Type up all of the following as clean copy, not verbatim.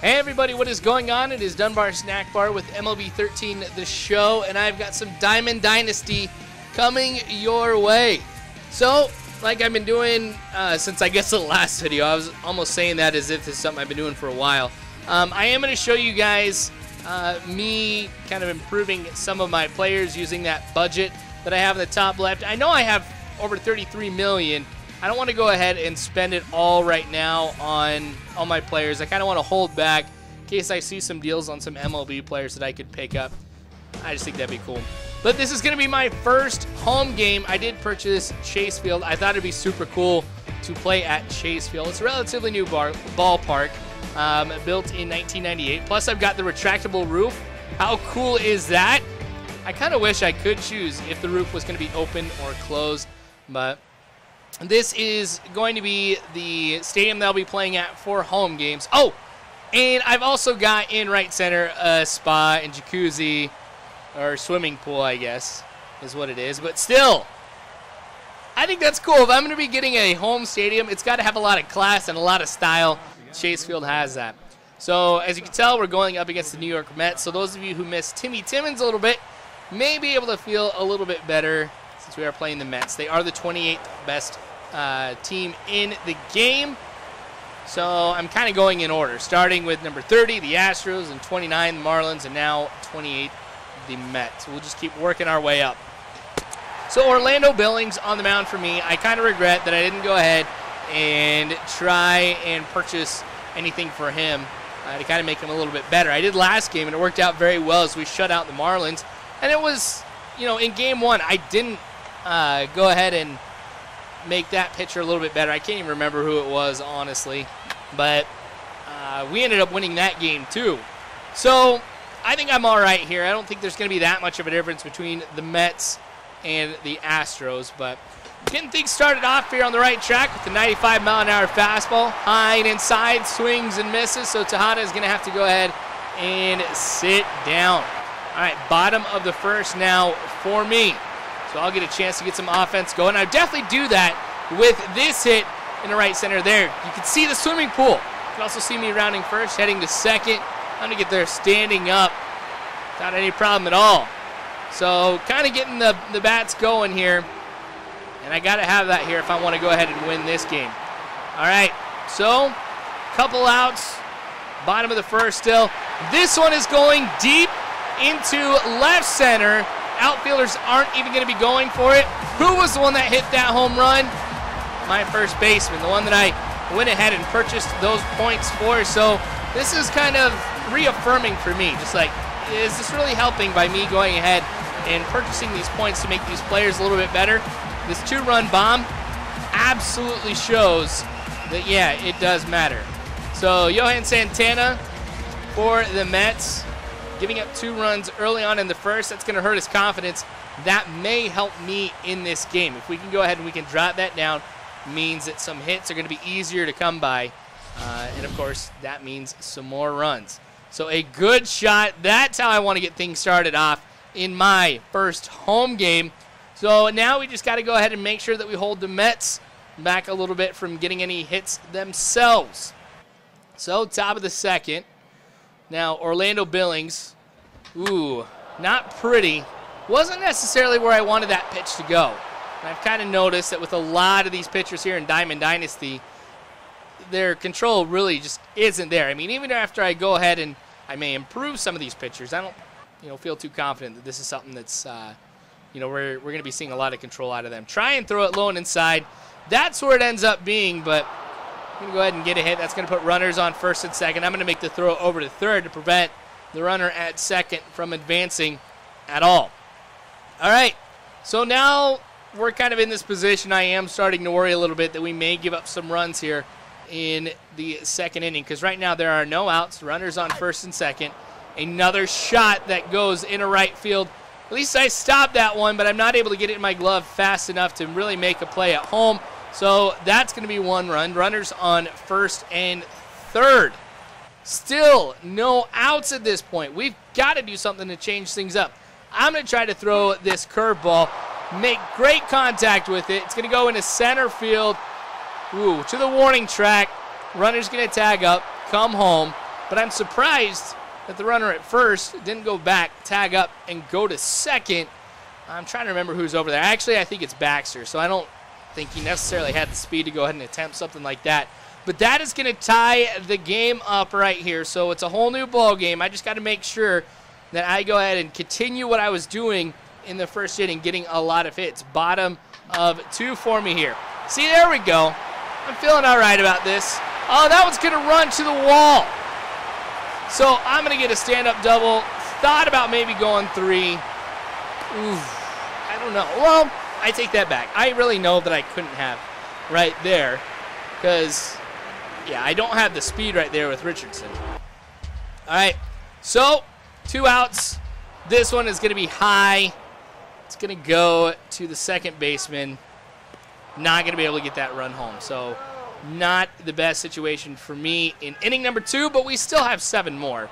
Hey everybody, what is going on? It is Dunbar Snack Bar with MLB 13 The Show, and I've got some Diamond Dynasty coming your way. So, like I've been doing since I guess the last video, I was almost saying that as if this is something I've been doing for a while. I am going to show you guys me kind of improving some of my players using that budget that I have in the top left. I know I have over 33 million. I don't want to go ahead and spend it all right now on all my players. I kind of want to hold back in case I see some deals on some MLB players that I could pick up. I just think that'd be cool. But this is going to be my first home game. I did purchase Chase Field. I thought it'd be super cool to play at Chase Field. It's a relatively new ballpark, built in 1998. Plus, I've got the retractable roof. How cool is that? I kind of wish I could choose if the roof was going to be open or closed, but this is going to be the stadium that I'll be playing at for home games. Oh, and I've also got in right center a spa and jacuzzi, or swimming pool, I guess, is what it is. But still, I think that's cool. If I'm going to be getting a home stadium, it's got to have a lot of class and a lot of style. Chase Field has that. So, as you can tell, we're going up against the New York Mets. So those of you who missed Timmy Timmons a little bit may be able to feel a little bit better since we are playing the Mets. They are the 28th best team in the game. So I'm kind of going in order, starting with number 30, the Astros, and 29, the Marlins, and now 28, the Mets. We'll just keep working our way up. So Orlando Billings on the mound for me. I kind of regret that I didn't go ahead and try and purchase anything for him to kind of make him a little bit better. I did last game, and it worked out very well as we shut out the Marlins. And it was, you know, in game one, I didn't go ahead and make that pitcher a little bit better. I can't even remember who it was, honestly. But we ended up winning that game, too. So I think I'm all right here. I don't think there's going to be that much of a difference between the Mets and the Astros. But getting things started off here on the right track with the 95-mile-an-hour fastball. High and inside, swings and misses. So Tejada is going to have to go ahead and sit down. All right, bottom of the first now for me. So I'll get a chance to get some offense going. I definitely do that with this hit in the right center there. You can see the swimming pool. You can also see me rounding first, heading to second. I'm going to get there standing up without any problem at all. So kind of getting the bats going here. And I got to have that here if I want to go ahead and win this game. All right, so couple outs. Bottom of the first still. This one is going deep into left center. Outfielders aren't even going to be going for it. Who was the one that hit that home run? My first baseman, the one that I went ahead and purchased those points for. So this is kind of reaffirming for me. Just like, is this really helping by me going ahead and purchasing these points to make these players a little bit better? This two-run bomb absolutely shows that, yeah, it does matter. So Johan Santana for the Mets, giving up 2 runs early on in the first. That's going to hurt his confidence. That may help me in this game. If we can go ahead and we can drop that down, means that some hits are going to be easier to come by. And, of course, that means some more runs. So a good shot. That's how I want to get things started off in my first home game. So now we just got to go ahead and make sure that we hold the Mets back a little bit from getting any hits themselves. So top of the second. Now, Orlando Billings, ooh, not pretty. Wasn't necessarily where I wanted that pitch to go. And I've kind of noticed that with a lot of these pitchers here in Diamond Dynasty, their control really just isn't there. I mean, even after I go ahead and I may improve some of these pitchers, I don't, feel too confident that this is something that's, we're going to be seeing a lot of control out of them. Try and throw it low and inside. That's where it ends up being, but I'm going to go ahead and get a hit. That's going to put runners on first and second. I'm going to make the throw over to third to prevent the runner at second from advancing at all. All right, so now we're kind of in this position. I am starting to worry a little bit that we may give up some runs here in the second inning because right now there are no outs, runners on first and second. Another shot that goes into right field. At least I stopped that one, but I'm not able to get it in my glove fast enough to really make a play at home. So that's going to be 1 run. Runners on first and third. Still no outs at this point. We've got to do something to change things up. I'm going to try to throw this curveball, make great contact with it. It's going to go into center field, to the warning track. Runner's going to tag up, come home, But I'm surprised that the runner at first didn't go back, tag up, and go to second. I'm trying to remember who's over there. Actually, I think it's Baxter, so I don't think he necessarily had the speed to go ahead and attempt something like that. But that is going to tie the game up right here, so it's a whole new ball game. I just got to make sure that I go ahead and continue what I was doing in the first inning, getting a lot of hits. Bottom of 2 for me here. See, there we go. I'm feeling all right about this. Oh, that one's going to run to the wall. So I'm going to get a stand-up double. Thought about maybe going 3. I don't know. Well, I take that back. I really know that I couldn't have right there because, yeah, I don't have the speed right there with Richardson. All right, so 2 outs. This one is going to be high. It's going to go to the second baseman. Not going to be able to get that run home. So not the best situation for me in inning number 2, but we still have 7 more.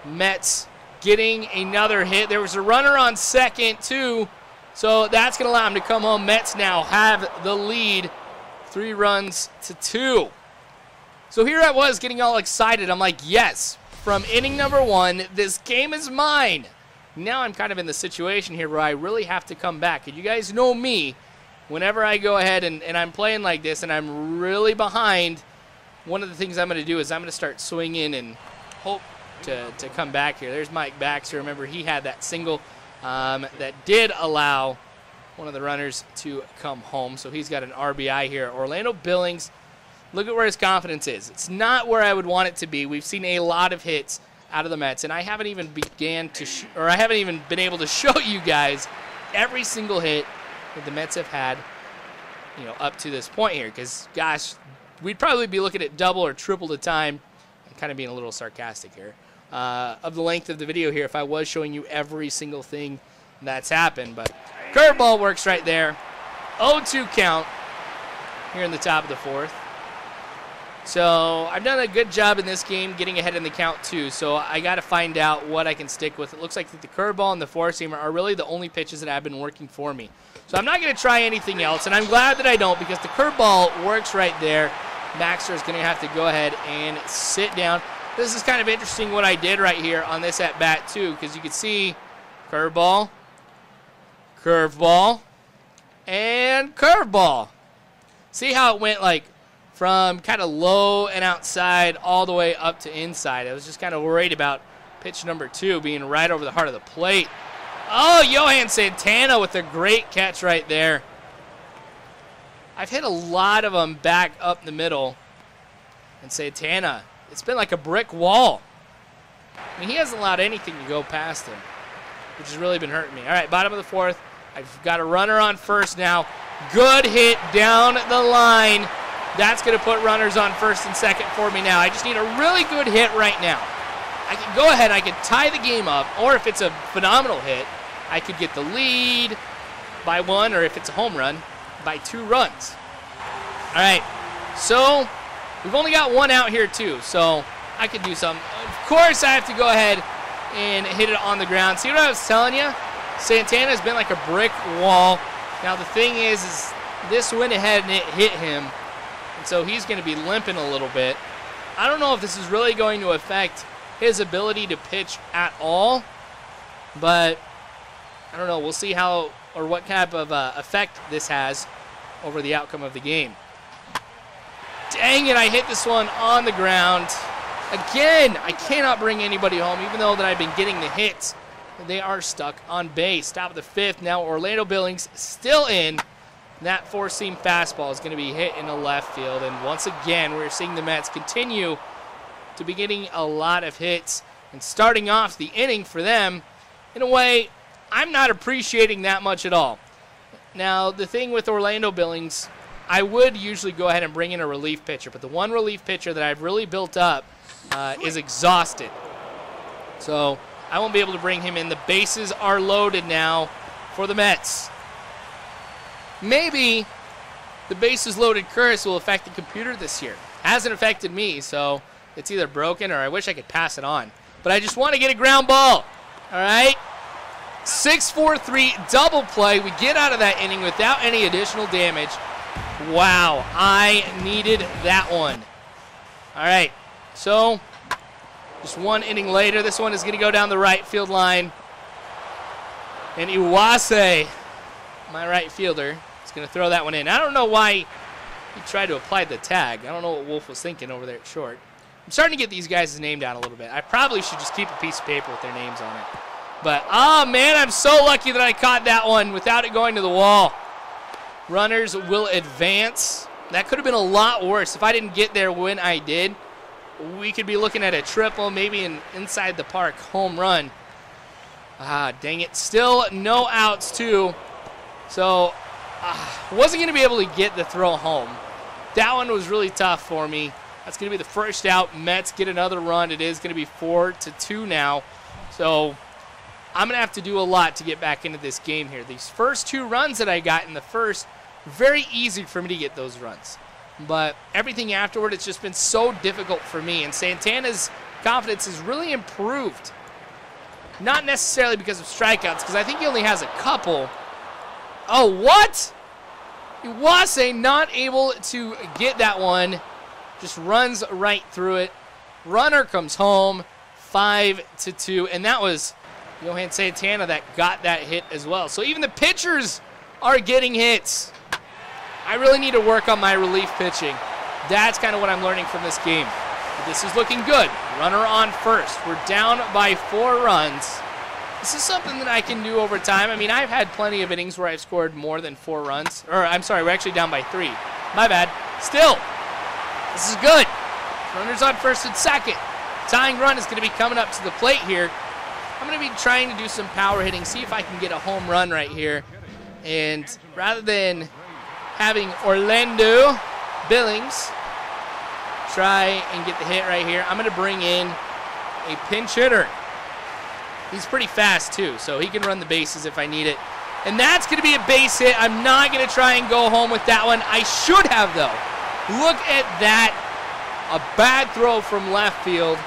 Mets getting another hit. There was a runner on second, too. So that's going to allow him to come home. Mets now have the lead, 3 runs to 2. So here I was getting all excited. I'm like, yes, from inning number 1, this game is mine. Now I'm kind of in the situation here where I really have to come back. And you guys know me. Whenever I go ahead and I'm playing like this and I'm really behind, one of the things I'm going to do is I'm going to start swinging and hope to come back here. There's Mike Baxter. Remember, he had that single that did allow one of the runners to come home. So he's got an RBI here. Orlando Billings, look at where his confidence is. It's not where I would want it to be. We've seen a lot of hits out of the Mets, and I haven't even been able to show you guys every single hit that the Mets have had, you know, up to this point here. Because, gosh, we'd probably be looking at double or triple the time. I'm kind of being a little sarcastic here. Of the length of the video here if I was showing you every single thing that's happened. But curveball works right there. 0-2 count here in the top of the 4th. So I've done a good job in this game getting ahead in the count too. So I got to find out what I can stick with. It looks like the curveball and the four-seamer are really the only pitches that have been working for me. So I'm not going to try anything else, and I'm glad that I don't because the curveball works right there. Baxter is going to have to go ahead and sit down. This is kind of interesting what I did right here on this at-bat too, because you can see curveball, curveball, and curveball. See how it went like from kind of low and outside all the way up to inside. I was just kind of worried about pitch number 2 being right over the heart of the plate. Oh, Johan Santana with a great catch right there. I've hit a lot of them back up the middle. And Santana, it's been like a brick wall. I mean, he hasn't allowed anything to go past him, which has really been hurting me. All right, bottom of the 4th. I've got a runner on first now. Good hit down the line. That's going to put runners on first and second for me now. I just need a really good hit right now. I can go ahead, I can tie the game up, or if it's a phenomenal hit, I could get the lead by 1, or if it's a home run, by 2 runs. All right, so we've only got 1 out here too, so I could do something. Of course, I have to go ahead and hit it on the ground. See what I was telling you? Santana's been like a brick wall. Now the thing is this went ahead and it hit him. And so he's going to be limping a little bit. I don't know if this is really going to affect his ability to pitch at all. But I don't know. We'll see how or what type of effect this has over the outcome of the game. Dang it, I hit this one on the ground. Again, I cannot bring anybody home, even though that I've been getting the hits. They are stuck on base. Top of the 5th. Now Orlando Billings still in. That four-seam fastball is going to be hit in the left field. And once again, we're seeing the Mets continue to be getting a lot of hits. And starting off the inning for them, in a way, I'm not appreciating that much at all. Now, the thing with Orlando Billings, I would usually go ahead and bring in a relief pitcher. But the one relief pitcher that I've really built up is exhausted. So I won't be able to bring him in. The bases are loaded now for the Mets. Maybe the bases loaded curse will affect the computer this year. Hasn't affected me, so it's either broken or I wish I could pass it on. But I just want to get a ground ball. All right? 6-4-3 double play. We get out of that inning without any additional damage. Wow, I needed that one. All right, so Just one inning later, this one is going to go down the right field line. And Iwase, my right fielder, is going to throw that one in. I don't know why he tried to apply the tag. I don't know what Wolf was thinking over there at short. I'm starting to get these guys' name down a little bit. I probably should just keep a piece of paper with their names on it. But, oh, man, I'm so lucky that I caught that one without it going to the wall. Runners will advance. That could have been a lot worse. If I didn't get there when I did, we could be looking at a triple, maybe an inside the park home run. Ah, dang it. Still no outs, too. So, wasn't going to be able to get the throw home. That one was really tough for me. That's going to be the first out. Mets get another run. It is going to be 4-2 now. So, I'm going to have to do a lot to get back into this game here. These first 2 runs that I got in the first, very easy for me to get those runs. But everything afterward, it's just been so difficult for me. And Santana's confidence has really improved. Not necessarily because of strikeouts, because I think he only has a couple. Oh, what? Iwase not able to get that one. Just runs right through it. Runner comes home, 5-2. And that was Johan Santana that got that hit as well. So even the pitchers are getting hits. I really need to work on my relief pitching. That's kind of what I'm learning from this game. But this is looking good. Runner on first. We're down by 4 runs. This is something that I can do over time. I mean, I've had plenty of innings where I've scored more than 4 runs. Or, I'm sorry, we're actually down by 3. My bad. Still, this is good. Runners on first and second. Tying run is going to be coming up to the plate here. I'm going to be trying to do some power hitting, see if I can get a home run right here. And rather than having Orlando Billings try and get the hit right here, I'm going to bring in a pinch hitter. He's pretty fast too, so he can run the bases if I need it. And that's going to be a base hit. I'm not going to try and go home with that one. I should have, though. Look at that. A bad throw from left field.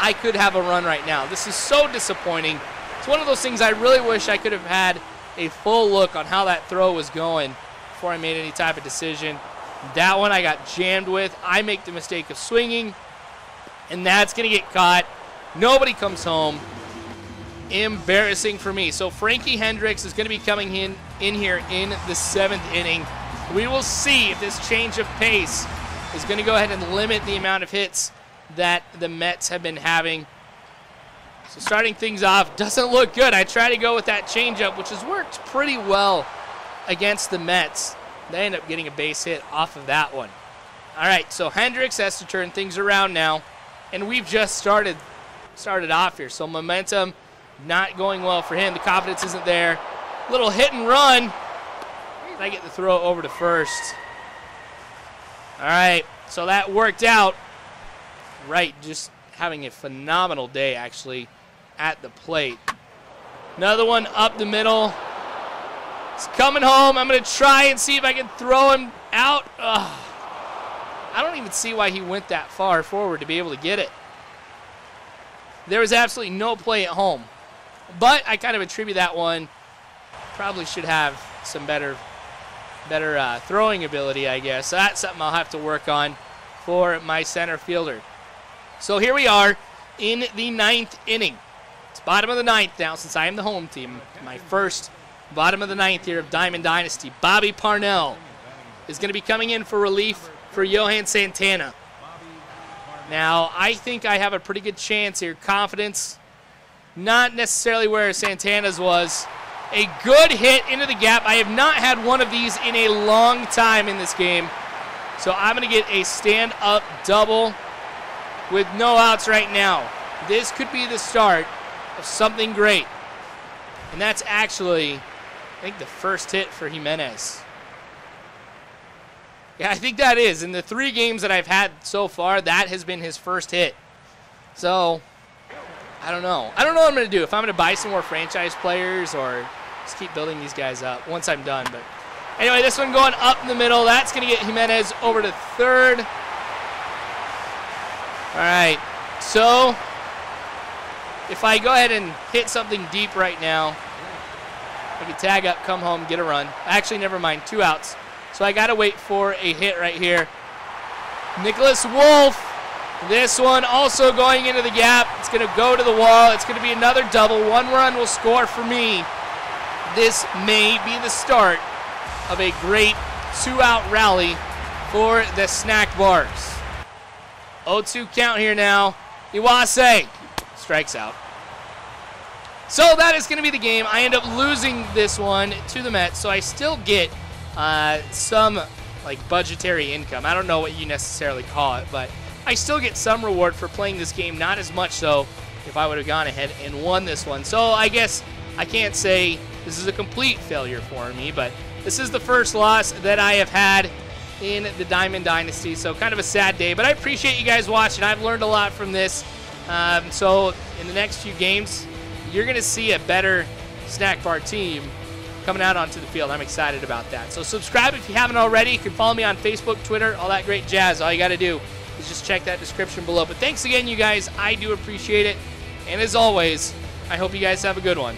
I could have a run right now. This is so disappointing. It's one of those things I really wish I could have had a full look on how that throw was going before I made any type of decision. That one I got jammed with. I make the mistake of swinging, and that's going to get caught. Nobody comes home. Embarrassing for me. So Frankie Hendricks is going to be coming in here in the 7th inning. We will see if this change of pace is going to go ahead and limit the amount of hits that the Mets have been having. So starting things off doesn't look good. I try to go with that changeup, which has worked pretty well against the Mets. They end up getting a base hit off of that one. All right, so Hendricks has to turn things around now, and we've just started off here. So momentum not going well for him. The confidence isn't there. Little hit and run. I get the throw over to first. All right, so that worked out. Right, just having a phenomenal day, actually, at the plate. Another one up the middle. It's coming home. I'm going to try and see if I can throw him out. Ugh. I don't even see why he went that far forward to be able to get it. There was absolutely no play at home. But I kind of attribute that one. Probably should have some better throwing ability, I guess. So that's something I'll have to work on for my center fielder. So here we are in the 9th inning. It's bottom of the 9th now since I am the home team. My first bottom of the 9th here of Diamond Dynasty. Bobby Parnell is going to be coming in for relief for Johan Santana. Now, I think I have a pretty good chance here. Confidence, not necessarily where Santana's was. A good hit into the gap. I have not had one of these in a long time in this game. So I'm going to get a stand-up double with no outs right now. This could be the start of something great. And that's actually, I think, the first hit for Jimenez. Yeah, I think that is. In the 3 games that I've had so far, that has been his first hit. So, I don't know. I don't know what I'm going to do. If I'm going to buy some more franchise players or just keep building these guys up once I'm done. But anyway, this one going up in the middle. That's going to get Jimenez over to third. All right, so if I go ahead and hit something deep right now, I can tag up, come home, get a run. Actually, never mind, 2 outs. So I got to wait for a hit right here. Nicholas Wolf This one also going into the gap. It's going to go to the wall. It's going to be another double. 1 run will score for me. This may be the start of a great 2-out rally for the Snackbars. 0-2 count here now. Iwase strikes out. So that is going to be the game. I end up losing this one to the Mets, so I still get some like budgetary income. I don't know what you necessarily call it, but I still get some reward for playing this game. Not as much so if I would have gone ahead and won this one. So I guess I can't say this is a complete failure for me, but this is the first loss that I have had in the Diamond Dynasty, so kind of a sad day. But I appreciate you guys watching. I've learned a lot from this. So in the next few games, you're going to see a better Snackbar team coming out onto the field. I'm excited about that. So subscribe if you haven't already. You can follow me on Facebook, Twitter, all that great jazz. All you got to do is just check that description below. But thanks again, you guys. I do appreciate it. And as always, I hope you guys have a good one.